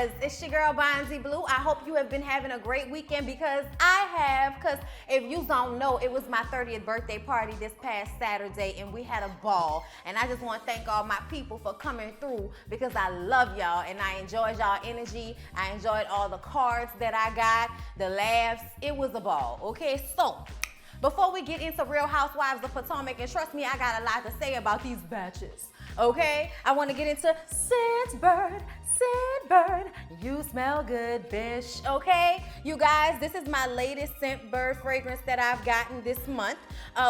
Yes, it's your girl Bonzi Blue. I hope you have been having a great weekend because I have. Because if you don't know, it was my 30th birthday party this past Saturday and we had a ball. And I just want to thank all my people for coming through because I love y'all and I enjoyed y'all energy. I enjoyed all the cards that I got, the laughs. It was a ball, okay? So, before we get into Real Housewives of Potomac, and trust me, I got a lot to say about these batches, okay? I want to get into Scent Bird, you smell good, bitch, okay? You guys, this is my latest Scent Bird fragrance that I've gotten this month,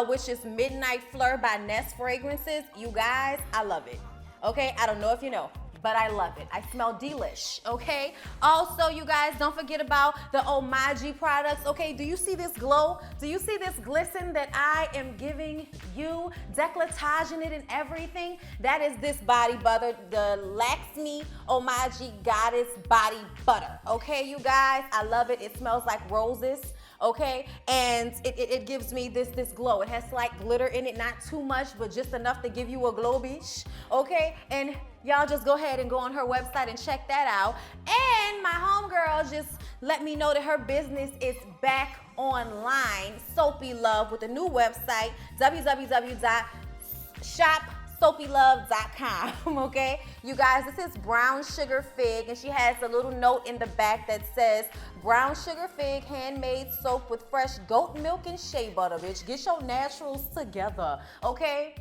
which is Midnight Fleur by Nest Fragrances. You guys, I love it, okay? I don't know if you know, but I love it. I smell delish, okay? Also, you guys, don't forget about the Omaji products, okay? Do you see this glow? Do you see this glisten that I am giving you? Decolletaging it and everything? That is this body butter, the Laxmi Omaji Goddess Body Butter, okay, you guys? I love it. It smells like roses, okay? And it gives me this glow. It has slight glitter in it, not too much, but just enough to give you a glow, bitch, okay? And y'all just go ahead and go on her website and check that out. And my homegirl just let me know that her business is back online, Soapy Luv, with a new website, www.shopsoapyluv.com, okay? You guys, this is brown sugar fig, and she has a little note in the back that says, brown sugar fig handmade soap with fresh goat milk and shea butter, bitch. Get your naturals together, okay?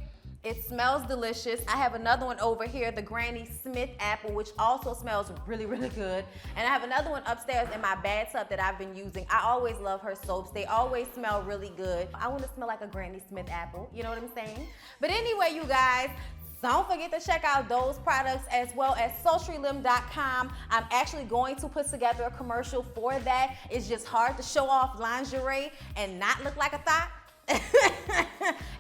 It smells delicious. I have another one over here, the Granny Smith apple, which also smells really, really good. And I have another one upstairs in my bathtub that I've been using. I always love her soaps. They always smell really good. I want to smell like a Granny Smith apple. You know what I'm saying? But anyway, you guys, don't forget to check out those products as well as sultrylim.com. I'm actually going to put together a commercial for that. It's just hard to show off lingerie and not look like a thot.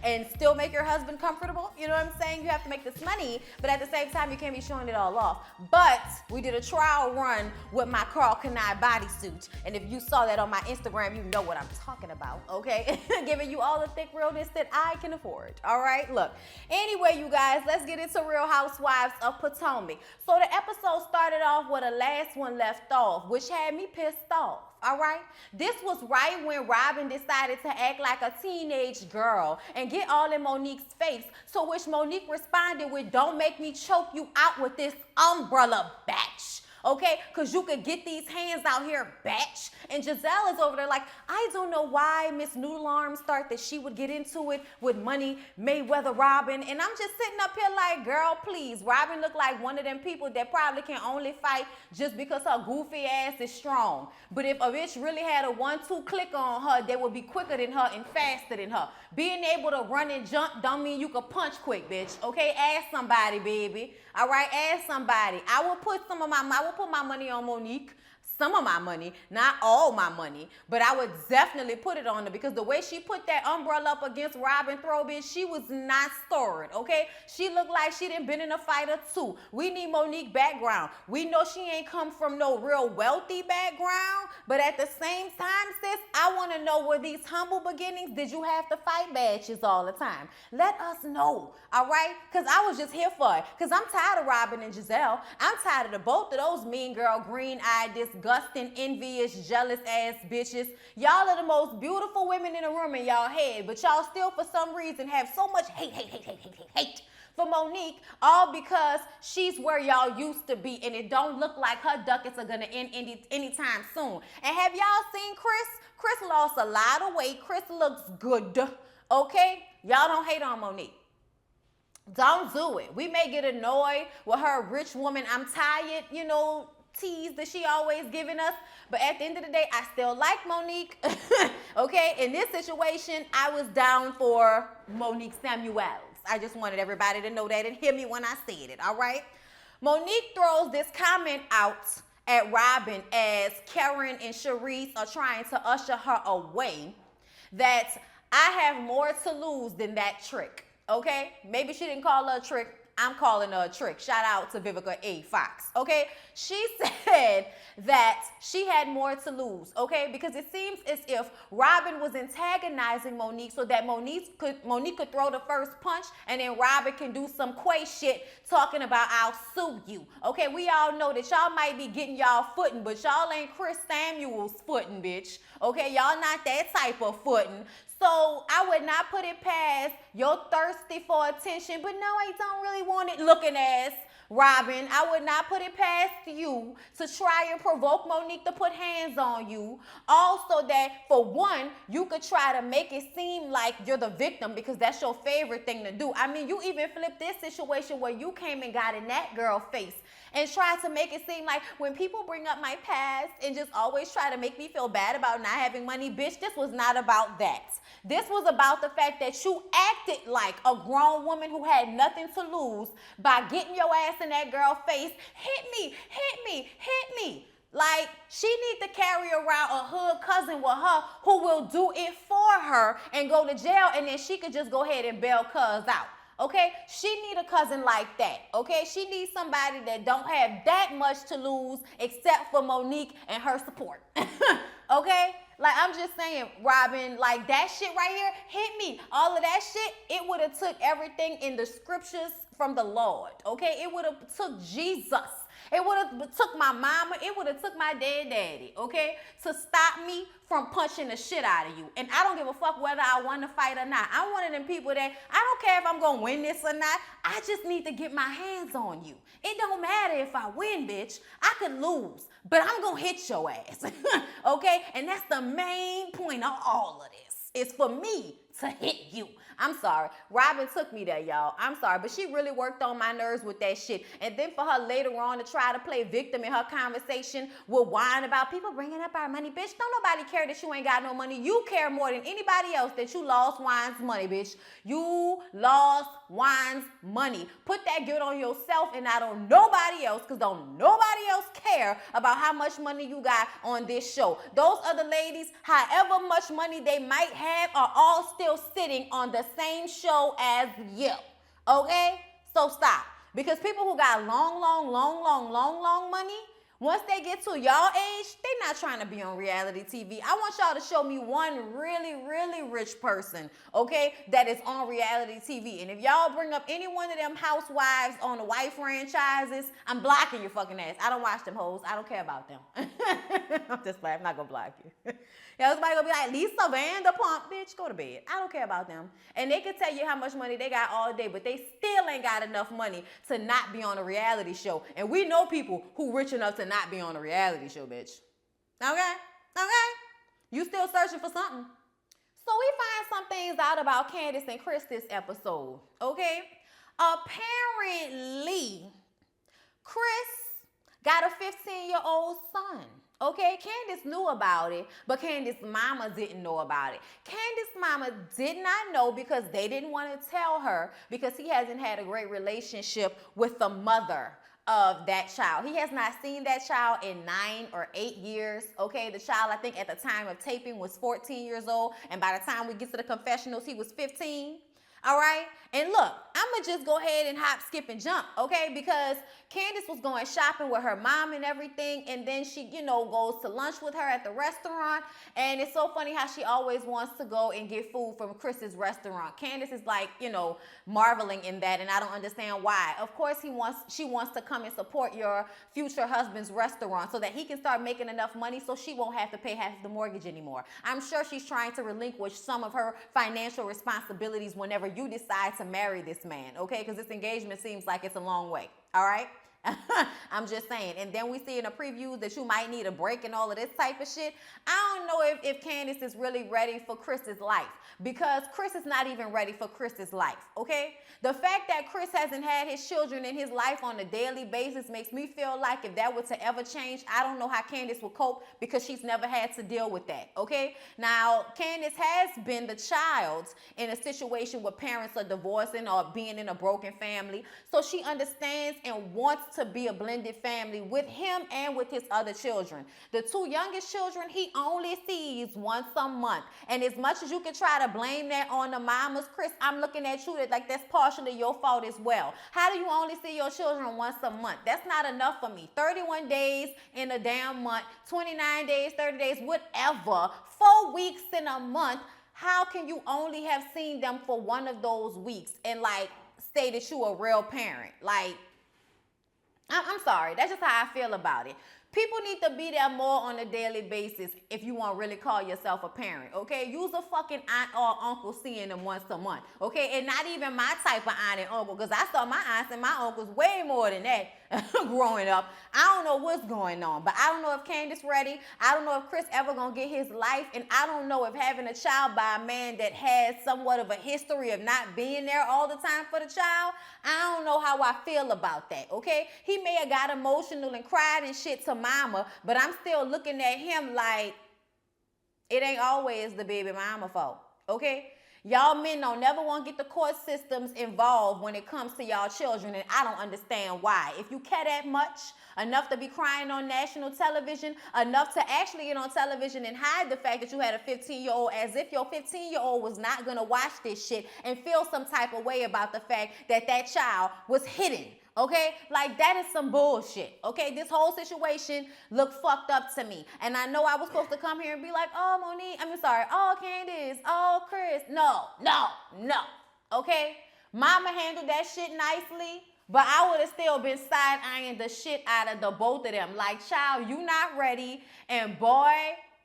And still make your husband comfortable. You know what I'm saying? You have to make this money, but at the same time, you can't be showing it all off. But we did a trial run with my Carl Kanai bodysuit. And if you saw that on my Instagram, you know what I'm talking about, okay? Giving you all the thick realness that I can afford, all right? Look, anyway, you guys, let's get into Real Housewives of Potomac. So the episode started off where the last one left off, which had me pissed off. All right? This was right when Robin decided to act like a teenage girl and get all in Monique's face, to which Monique responded with, don't make me choke you out with this umbrella, batch. Okay, because you could get these hands out here, batch. And Giselle is over there like, I don't know why Miss Noodle Arms thought that she would get into it with Money Mayweather Robin. And I'm just sitting up here like, girl, please. Robin looked like one of them people that probably can only fight just because her goofy ass is strong. But if a bitch really had a 1-2 click on her, they would be quicker than her and faster than her. Being able to run and jump don't mean you can punch quick, bitch. Okay, ask somebody, baby. All right, ask somebody. I will put my money on Monique. Some of my money, not all my money, but I would definitely put it on her because the way she put that umbrella up against Robin throw, bitch, she was not stirred, okay? She looked like she done been in a fight or two. We need Monique background. We know she ain't come from no real wealthy background, but at the same time, sis, I want to know, were these humble beginnings? Did you have to fight badges all the time? Let us know, all right? Because I was just here for it because I'm tired of Robin and Giselle. I'm tired of the both of those mean girl, green-eyed, disgusting, envious, jealous ass bitches. Y'all are the most beautiful women in the room in y'all head, but y'all still for some reason have so much hate for Monique, all because she's where y'all used to be and it don't look like her ducats are gonna end anytime soon. And have y'all seen Chris? Chris lost a lot of weight. Chris looks good, okay? Y'all don't hate on Monique. Don't do it. We may get annoyed with her rich woman, I'm tired, you know, tease that she always giving us, but at the end of the day, I still like Monique. Okay, in this situation, I was down for Monique Samuels. I just wanted everybody to know that and hear me when I said it, all right? Monique throws this comment out at Robin as Karen and Charisse are trying to usher her away that I have more to lose than that trick, okay? Maybe she didn't call her a trick. I'm calling her a trick. Shout out to Vivica A. Fox, okay? She said that she had more to lose, okay? Because it seems as if Robin was antagonizing Monique so that Monique could throw the first punch, and then Robin can do some quay shit talking about I'll sue you, okay? We all know that y'all might be getting y'all footing, but y'all ain't Chris Samuel's footing, bitch, okay? Y'all not that type of footing. So I would not put it past your thirsty for attention, but no, I don't really want it looking ass, Robin. I would not put it past you to try and provoke Monique to put hands on you. Also that, for one, you could try to make it seem like you're the victim because that's your favorite thing to do. I mean, you even flipped this situation where you came and got in that girl's face and tried to make it seem like when people bring up my past and just always try to make me feel bad about not having money, bitch, this was not about that. This was about the fact that you acted like a grown woman who had nothing to lose by getting your ass in that girl's face. Hit me, hit me, hit me. Like, she need to carry around a hood cousin with her who will do it for her and go to jail, and then she could just go ahead and bail cuz out. Okay, she need a cousin like that. Okay, she needs somebody that don't have that much to lose except for Monique and her support. Okay, like, I'm just saying, Robin, like, that shit right here hit me. All of that shit, it would have took everything in the scriptures from the Lord. Okay, it would have took Jesus. It would have took my mama, it would have took my dead daddy, okay, to stop me from punching the shit out of you. And I don't give a fuck whether I won the fight or not. I'm one of them people that, I don't care if I'm going to win this or not. I just need to get my hands on you. It don't matter if I win, bitch. I could lose, but I'm going to hit your ass, okay? And that's the main point of all of this. It's for me to hit you. I'm sorry. Robin took me there, y'all. I'm sorry. But she really worked on my nerves with that shit. And then for her later on to try to play victim in her conversation with whine about people bringing up our money. Bitch, don't nobody care that you ain't got no money. You care more than anybody else that you lost Wine's money, bitch. You lost Wine's money. Put that guilt on yourself and not on nobody else, because don't nobody else care about how much money you got on this show. Those other ladies, however much money they might have, are all still sitting on the same show as you, okay? So stop. Because people who got long money, once they get to y'all age, they not trying to be on reality TV. I want y'all to show me one really rich person, okay, that is on reality TV. And if y'all bring up any one of them housewives on the white franchises, I'm blocking your fucking ass. I don't watch them hoes. I don't care about them. I'm just playing. I'm not going to block you. Yeah, somebody gonna be like, Lisa Vanderpump, bitch, go to bed. I don't care about them. And they can tell you how much money they got all day, but they still ain't got enough money to not be on a reality show. And we know people who rich enough to not be on a reality show, bitch. Okay? Okay? You still searching for something. So we find some things out about Candace and Chris this episode, okay? Apparently, Chris got a 15-year-old son. Okay, Candace knew about it, but Candace's mama didn't know about it. Candace's mama did not know because they didn't want to tell her, because he hasn't had a great relationship with the mother of that child. He has not seen that child in 9 or 8 years. Okay, the child, I think at the time of taping, was 14 years old, and by the time we get to the confessionals, he was 15. All right, and look, I'm gonna just go ahead and hop, skip, and jump, okay? Because Candace was going shopping with her mom and everything, and then she, goes to lunch with her at the restaurant, and it's so funny how she always wants to go and get food from Chris's restaurant. Candace is like, marveling in that, and I don't understand why. Of course, she wants to come and support your future husband's restaurant so that he can start making enough money so she won't have to pay half the mortgage anymore. I'm sure she's trying to relinquish some of her financial responsibilities whenever you decide to marry this man, okay? Because this engagement seems like it's a long way, all right? I'm just saying. And then we see in a preview that you might need a break and all of this type of shit. I don't know if Candace is really ready for Chris's life, because Chris is not even ready for Chris's life, okay? The fact that Chris hasn't had his children in his life on a daily basis makes me feel like if that were to ever change, I don't know how Candace would cope, because she's never had to deal with that, okay? Now, Candace has been the child in a situation where parents are divorcing or being in a broken family, so she understands and wants to be a blended family with him and with his other children. The two youngest children, he only sees once a month. And as much as you can try to blame that on the mamas, Chris, I'm looking at you like that's partially your fault as well. How do you only see your children once a month? That's not enough for me. 31 days in a damn month, 29 days, 30 days, whatever, 4 weeks in a month. How can you only have seen them for one of those weeks and like say that you a real parent? Like, I'm sorry. That's just how I feel about it. People need to be there more on a daily basis if you want to really call yourself a parent, okay? Use a fucking aunt or uncle seeing them once a month, okay? And not even my type of aunt and uncle, because I saw my aunts and my uncles way more than that growing up. I don't know what's going on, but I don't know if Candace ready. I don't know if Chris ever gonna get his life, and I don't know if having a child by a man that has somewhat of a history of not being there all the time for the child, I don't know how I feel about that, okay? He may have got emotional and cried and shit to mama, but I'm still looking at him like it ain't always the baby mama fault, okay? Y'all men don't never want to get the court systems involved when it comes to y'all children, and I don't understand why. If you care that much, enough to be crying on national television, enough to actually get on television and hide the fact that you had a 15-year-old as if your 15-year-old was not going to watch this shit and feel some type of way about the fact that that child was hidden. Okay, like that is some bullshit. Okay, this whole situation looked fucked up to me, and I know I was supposed to come here and be like, oh Monique, oh Candace, oh Chris. No. Okay, mama handled that shit nicely, but I would have still been side-eyeing the shit out of the both of them. Like, child, you not ready, and boy,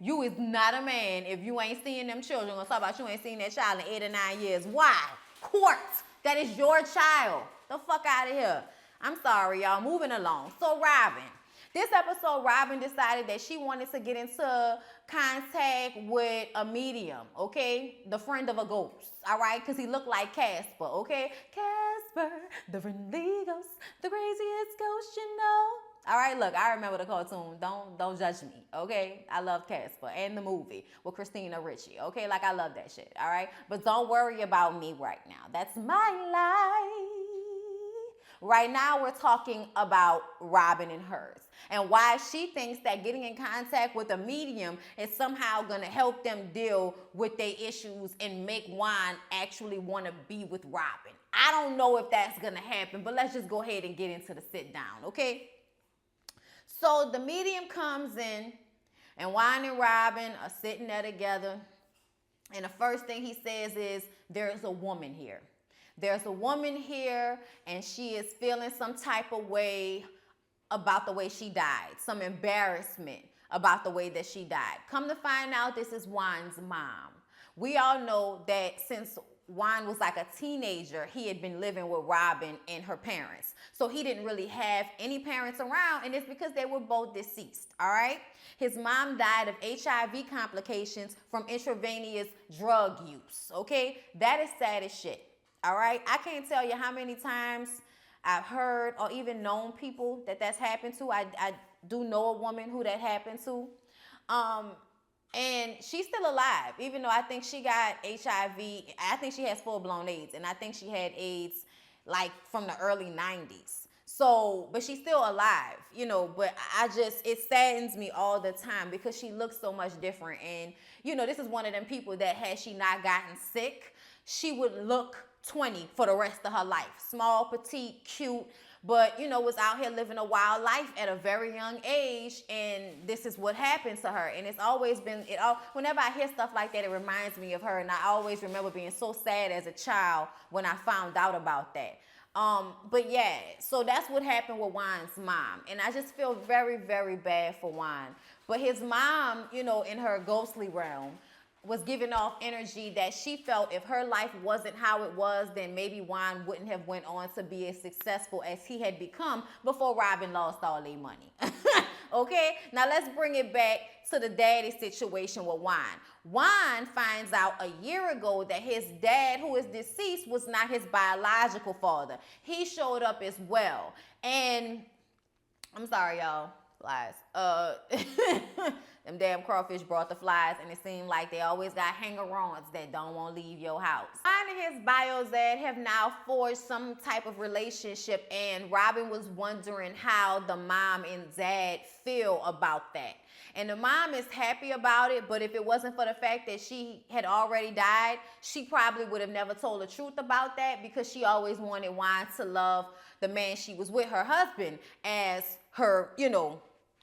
you is not a man if you ain't seeing them children. Gonna talk about you ain't seen that child in 8 or 9 years. Why? Court. That is your child. The fuck out of here. I'm sorry, y'all. Moving along. So Robin. This episode, Robin decided that she wanted to get into contact with a medium, okay? The friend of a ghost, all right? Because he looked like Casper, okay? Casper, the friendly ghost, the craziest ghost you know. All right, look, I remember the cartoon. Don't judge me, okay? I love Casper and the movie with Christina Ricci, okay? Like, I love that shit, all right? But don't worry about me right now. That's my life. Right now, we're talking about Robin and hers and why she thinks that getting in contact with a medium is somehow going to help them deal with their issues and make Juan actually want to be with Robin. I don't know if that's going to happen, but let's just go ahead and get into the sit down, okay? So the medium comes in, and Juan and Robin are sitting there together, and the first thing he says is, there's a woman here. There's a woman here, and she is feeling some type of way about the way she died, some embarrassment about the way that she died. Come to find out, this is Juan's mom. We all know that since Juan was like a teenager, he had been living with Robin and her parents. So he didn't really have any parents around, and it's because they were both deceased, all right? His mom died of HIV complications from intravenous drug use, okay? That is sad as shit. All right, I can't tell you how many times I've heard or even known people that that's happened to. I do know a woman who that happened to. And she's still alive, even though I think she got HIV. I think she has full-blown AIDS, and I think she had AIDS like from the early 90s. So, but she's still alive, you know, but it saddens me all the time because she looks so much different. And, you know, this is one of them people that had she not gotten sick, she would look 20 for the rest of her life. Small, petite, cute, but, you know, was out here living a wild life at a very young age, and this is what happened to her. And it's always been, whenever I hear stuff like that, it reminds me of her, and I always remember being so sad as a child when I found out about that. But yeah, so that's what happened with Juan's mom, and I just feel very, very bad for Juan. But his mom, you know, in her ghostly realm, was giving off energy that she felt if her life wasn't how it was, then maybe Juan wouldn't have went on to be as successful as he had become before Robin lost all their money. Okay, now let's bring it back to the daddy situation with Juan. Juan finds out a year ago that his dad, who is deceased, was not his biological father. He showed up as well. And I'm sorry, y'all. Lies. Them damn crawfish brought the flies, and it seemed like they always got hanger-ons that don't want to leave your house. Ryan and his bios that have now forged some type of relationship, and Robin was wondering how the mom and dad feel about that. And the mom is happy about it, but if it wasn't for the fact that she had already died, she probably would have never told the truth about that, because she always wanted Juan to love the man she was with, her husband, as her,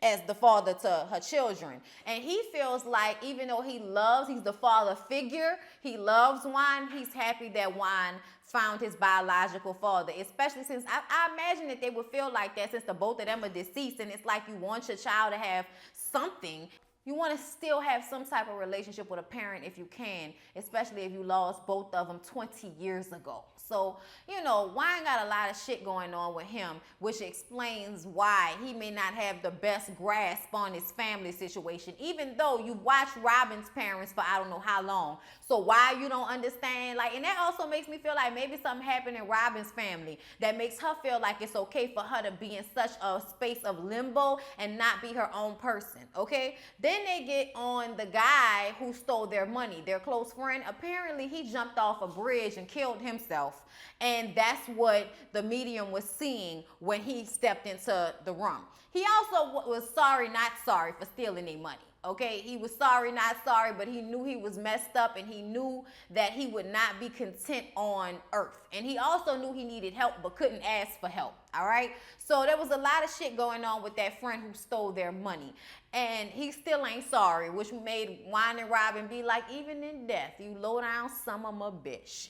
as the father to her children. And he feels like even though he's the father figure, he loves Juan, he's happy that Juan found his biological father, especially since I imagine that they would feel like that since the both of them are deceased, and it's like you want your child to have something. You want to still have some type of relationship with a parent if you can, especially if you lost both of them 20 years ago. So, Wine got a lot of shit going on with him, which explains why he may not have the best grasp on his family situation, even though you watched Robin's parents for I don't know how long. So why you don't understand? And that also makes me feel like maybe something happened in Robin's family that makes her feel like it's okay for her to be in such a space of limbo and not be her own person, okay? Then they get on the guy who stole their money, their close friend. Apparently, he jumped off a bridge and killed himself. And that's what the medium was seeing when he stepped into the room. He also was sorry, not sorry for stealing their money. Okay, he was sorry, not sorry, but he knew he was messed up, and he knew that he would not be content on earth. And he also knew he needed help, but couldn't ask for help. All right. So there was a lot of shit going on with that friend who stole their money. And he still ain't sorry, which made Juan and Robin be like, even in death, you low down some of my bitch.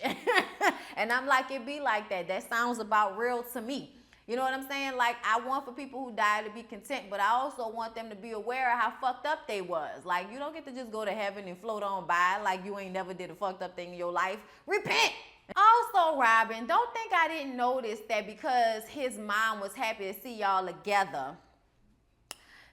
And I'm like, it be like that. That sounds about real to me. You know what I'm saying? Like, I want for people who die to be content, but I also want them to be aware of how fucked up they was. Like, you don't get to just go to heaven and float on by like you ain't never did a fucked up thing in your life. Repent! Also, Robin, don't think I didn't notice that because his mom was happy to see y'all together,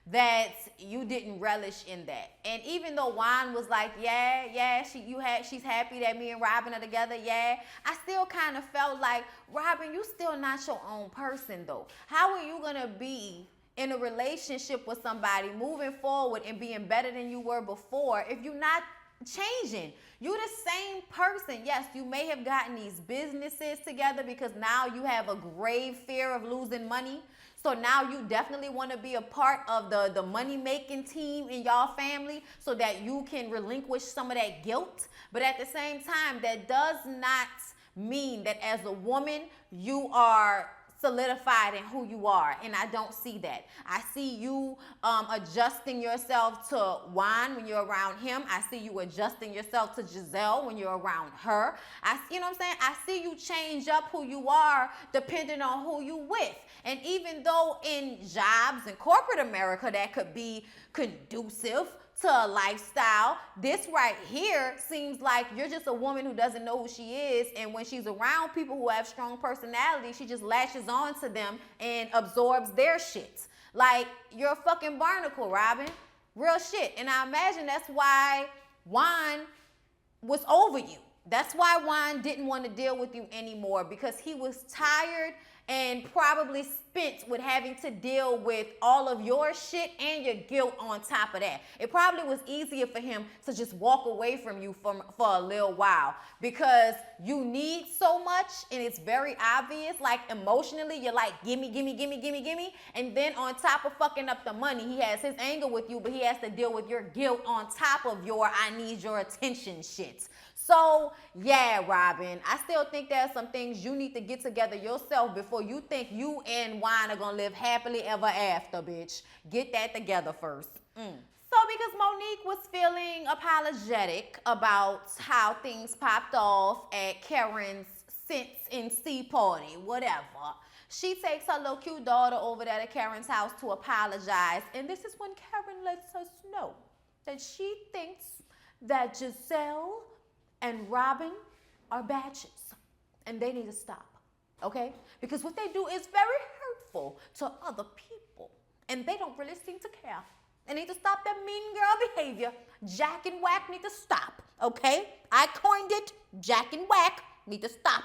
that you didn't relish in that. And even though Juan was like, she's happy that me and Robin are together, I still kind of felt like, Robin, you still not your own person though. How are you gonna be in a relationship with somebody moving forward and being better than you were before if you're not changing? You the same person. Yes, you may have gotten these businesses together because now you have a grave fear of losing money. So now you definitely want to be a part of the money-making team in y'all family so that you can relinquish some of that guilt. But at the same time, that does not mean that as a woman, you are solidified in who you are, and I don't see that. I see you adjusting yourself to Juan when you're around him. I see you adjusting yourself to Giselle when you're around her. You know what I'm saying? I see you change up who you are depending on who you with. And even though in jobs in corporate America that could be conducive to a lifestyle, this right here seems like you're just a woman who doesn't know who she is, and when she's around people who have strong personality, she just latches on to them and absorbs their shit. Like, you're a fucking barnacle, Robin. Real shit. And I imagine that's why Juan was over you. That's why Juan didn't want to deal with you anymore, because he was tired and probably spent with having to deal with all of your shit and your guilt on top of that. It probably was easier for him to just walk away from you for a little while, because you need so much and it's very obvious. Like, emotionally, you're like, gimme, gimme, gimme, gimme, gimme. And then on top of fucking up the money, he has his anger with you, but he has to deal with your guilt on top of your I need your attention shit. So, yeah, Robin, I still think there are some things you need to get together yourself before you think you and Juan are going to live happily ever after, bitch. Get that together first. So, because Monique was feeling apologetic about how things popped off at Karen's Sense and See party, whatever, she takes her little cute daughter over there to Karen's house to apologize. And this is when Karen lets us know that she thinks that Giselle and Robin are batches, and they need to stop, okay? Because what they do is very hurtful to other people, and they don't really seem to care. They need to stop that mean girl behavior. Jack and Whack need to stop, okay? I coined it. Jack and Whack need to stop.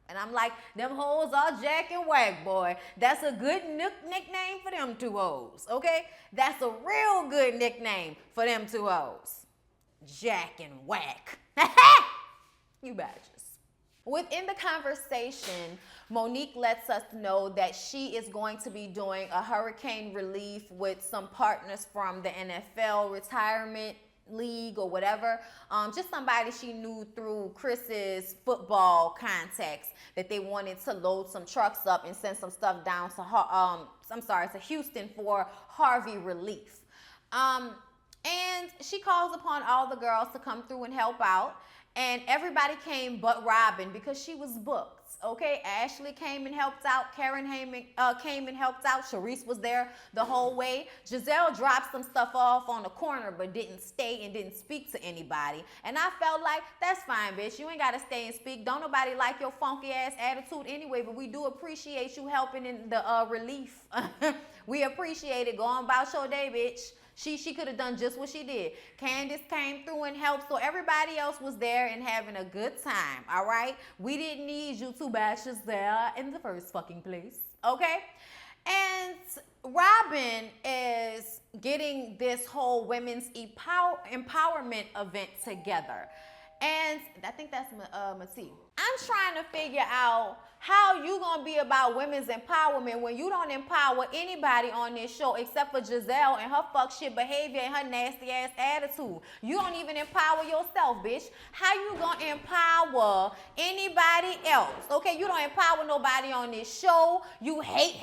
And I'm like, them hoes are Jack and Whack, boy. That's a good nickname for them two hoes, okay? That's a real good nickname for them two hoes. Jack and Whack. You badges. Within the conversation, Monique lets us know that she is going to be doing a hurricane relief with some partners from the NFL retirement league or whatever. Just somebody she knew through Chris's football contacts that they wanted to load some trucks up and send some stuff down to Houston for Harvey relief. And she calls upon all the girls to come through and help out. And everybody came but Robin because she was booked. Okay, Ashley came and helped out. Karen came and helped out. Sharice was there the whole way. Giselle dropped some stuff off on the corner but didn't stay and didn't speak to anybody. And I felt like, that's fine, bitch. You ain't got to stay and speak. Don't nobody like your funky ass attitude anyway, but we do appreciate you helping in the relief. We appreciate it. Go on about your day, bitch. She could have done just what she did. Candace came through and helped, so everybody else was there and having a good time, all right? We didn't need you two bashes there in the first fucking place, okay? And Robin is getting this whole women's empowerment event together. And I think that's Mati. I'm trying to figure out how you gonna be about women's empowerment when you don't empower anybody on this show except for Giselle and her fuck shit behavior and her nasty ass attitude. You don't even empower yourself, bitch. How you gonna empower anybody else? Okay, you don't empower nobody on this show. You hate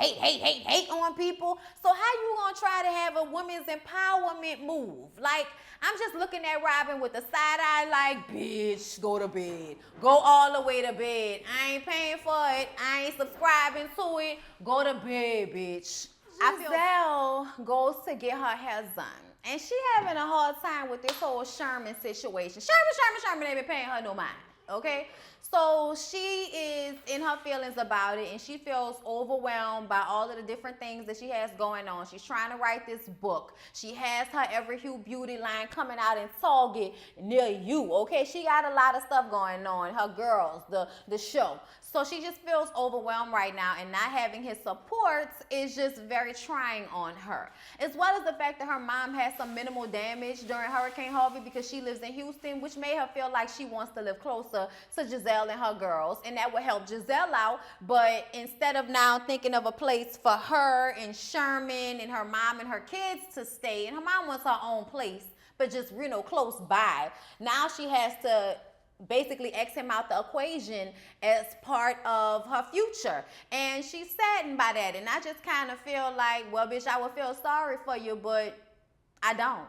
on people. So how you gonna try to have a women's empowerment move? Like, I'm just looking at Robin with a side eye like, bitch, go to bed. Go all the way to bed. I ain't paying for it. I ain't subscribing to it. Go to bed, bitch. Giselle goes to get her hair done. And she having a hard time with this whole Sherman situation. Sherman ain't been paying her no mind, okay? So she is in her feelings about it, and she feels overwhelmed by all of the different things that she has going on. She's trying to write this book. She has her Every Hue beauty line coming out in Target near you, okay? She got a lot of stuff going on. Her girls, the show. So she just feels overwhelmed right now, and not having his support is just very trying on her. As well as the fact that her mom had some minimal damage during Hurricane Harvey because she lives in Houston, which made her feel like she wants to live closer to Giselle and her girls, and that would help Giselle out. But instead of now thinking of a place for her and Sherman and her mom and her kids to stay, and her mom wants her own place, but just, you know, close by, now she has to basically X him out the equation as part of her future. And she's saddened by that. And I just kind of feel like, well, bitch, I would feel sorry for you, but I don't.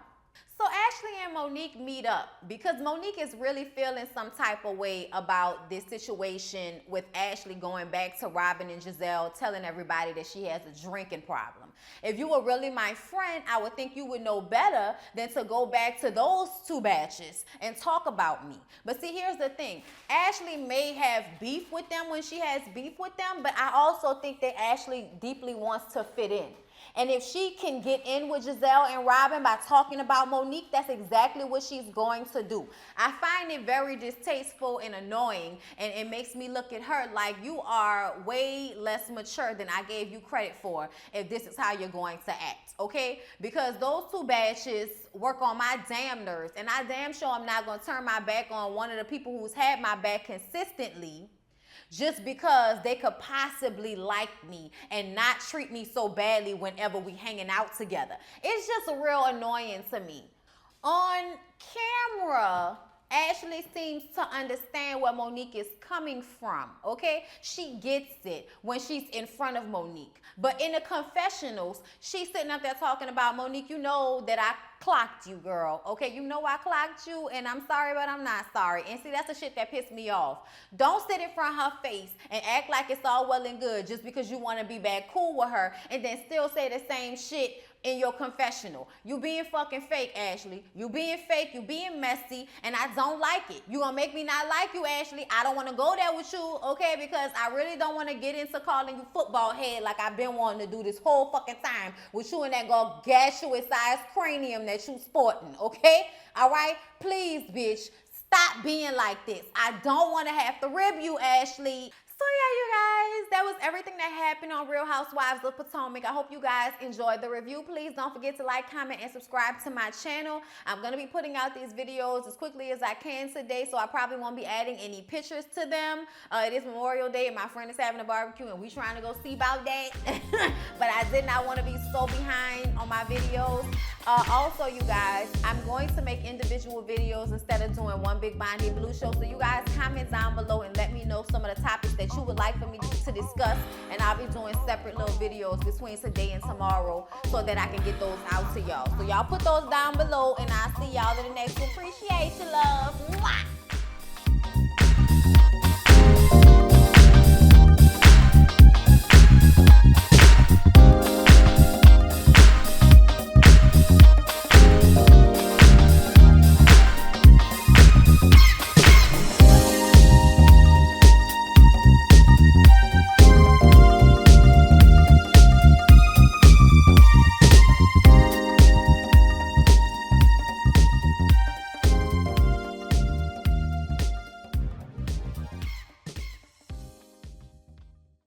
So Ashley and Monique meet up because Monique is really feeling some type of way about this situation with Ashley going back to Robin and Giselle, telling everybody that she has a drinking problem. If you were really my friend, I would think you would know better than to go back to those two batches and talk about me. But see, here's the thing. Ashley may have beef with them when she has beef with them, but I also think that Ashley deeply wants to fit in. And if she can get in with Giselle and Robin by talking about Monique, that's exactly what she's going to do. I find it very distasteful and annoying, and it makes me look at her like you are way less mature than I gave you credit for if this is how you're going to act, okay? Because those two batches work on my damn nerves, and I damn sure I'm not going to turn my back on one of the people who's had my back consistently just because they could possibly like me and not treat me so badly whenever we hanging out together. It's just real annoying to me. On camera, Ashley seems to understand where Monique is coming from, okay? She gets it when she's in front of Monique. But in the confessionals, she's sitting up there talking about, Monique, you know that I clocked you, girl, okay? You know I clocked you, and I'm sorry, but I'm not sorry. And see, that's the shit that pissed me off. Don't sit in front of her face and act like it's all well and good just because you want to be back cool with her and then still say the same shit in your confessional. You being fucking fake, Ashley. You being fake, you being messy, and I don't like it. You gonna make me not like you, Ashley. I don't want to go there with you, okay? Because I really don't want to get into calling you football head like I've been wanting to do this whole fucking time with you and that gargantuous size cranium that you sporting, okay? All right? Please, bitch, stop being like this. I don't want to have to rib you, Ashley. So So yeah, you guys, that was everything that happened on Real Housewives of Potomac. I hope you guys enjoyed the review. Please don't forget to like, comment, and subscribe to my channel. I'm going to be putting out these videos as quickly as I can today, so I probably won't be adding any pictures to them. It is Memorial Day, and my friend is having a barbecue, and we trying to go see about that. But I did not want to be so behind on my videos. Also, you guys, I'm going to make individual videos instead of doing one big Bondi Blue show. So you guys comment down below and let me know some of the topics that you would like for me to discuss, and I'll be doing separate little videos between today and tomorrow so that I can get those out to y'all. So y'all put those down below, and I'll see y'all in the next one. Appreciate you, love. Mwah!